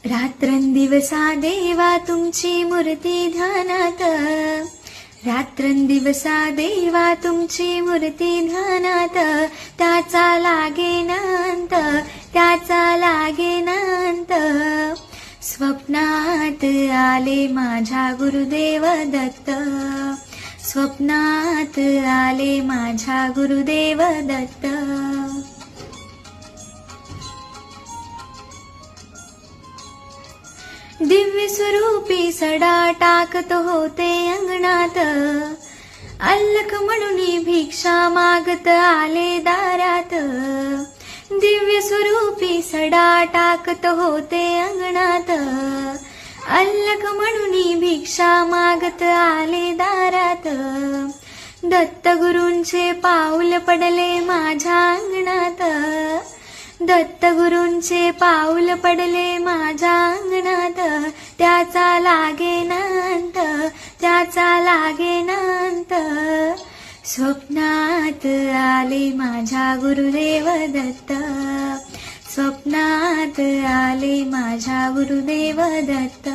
रात्रंदिवसा देवा तुमची मूर्ती ध्यानात, रात्रंदिवसा देवा तुमची मूर्ती ध्यानात, त्याचा लागेनांत, त्याचा लागेनांत. स्वप्नात आले माझ्या गुरुदेव दत्त, स्वप्नात आले माझ्या गुरुदेव दत्त. दिव्य स्वरूपी सडा टाकत होते अंगणात, अल्लख म्हणून भिक्षा मागत आले दारात. दिव्य स्वरूपी सडा टाकत होते अंगणात, अल्लख म्हणून भिक्षा मागत आले दारात. दत्तगुरूंचे पाऊल पडले माझ्या अंगणात, दत्तगुरूंचे पाऊल पडले माझ्या अंगणात. त्याचा लागेनांत, त्याचा लागेनांत. स्वप्नात आले माझ्या गुरुदेव दत्त, स्वप्नात आले माझ्या गुरुदेव दत्त.